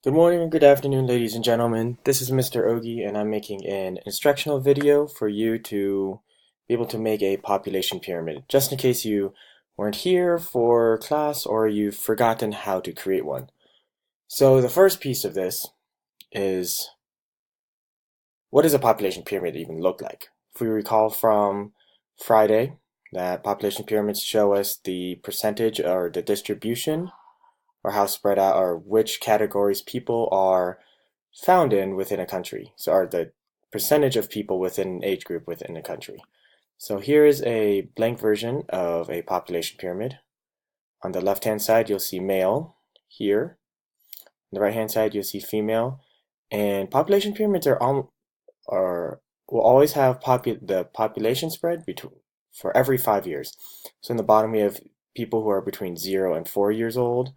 Good morning and good afternoon, ladies and gentlemen. This is Mr. Ogi, and I'm making an instructional video for you to be able to make a population pyramid, just in case you weren't here for class or you've forgotten how to create one. So the first piece of this is, what does a population pyramid even look like? If we recall from Friday, that population pyramids show us the percentage or the distribution or how spread out or which categories people are found in within a country. So are the percentage of people within an age group within a country. So here is a blank version of a population pyramid. On the left hand side you'll see male here. On the right hand side you'll see female. And population pyramids will always have the population spread between for every 5 years. So in the bottom we have people who are between 0 and 4 years old,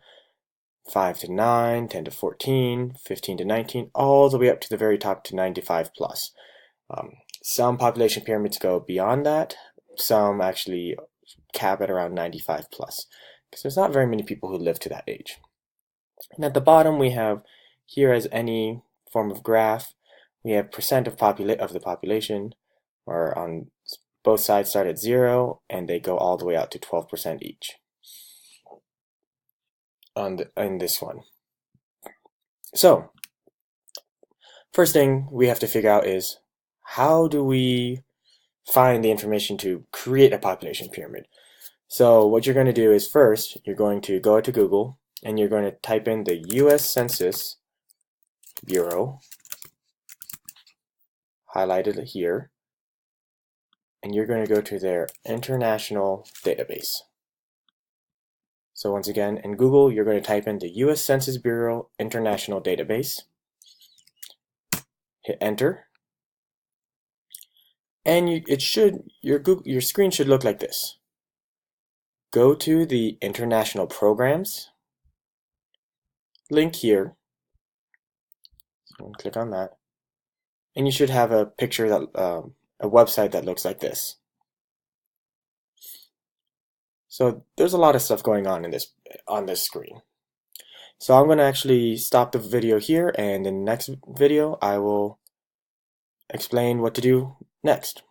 5 to 9, 10 to 14, 15 to 19, all the way up to the very top to 95 plus. Some population pyramids go beyond that. Some actually cap at around 95 plus, because there's not very many people who live to that age. And at the bottom we have, here as any form of graph, we have percent of the population, or on both sides start at 0 and they go all the way out to 12% each in this one. So first thing we have to figure out is, how do we find the information to create a population pyramid? So what you're going to do is, first you're going to go to Google and you're going to type in the US Census Bureau, highlighted here, and you're going to go to their international database. So once again, in Google you're going to type in the US Census Bureau International Database, hit enter, and your screen should look like this. Go to the International Programs link here, so click on that, and you should have a picture that a website that looks like this. So there's a lot of stuff going on on this screen. So I'm going to actually stop the video here, and in the next video I will explain what to do next.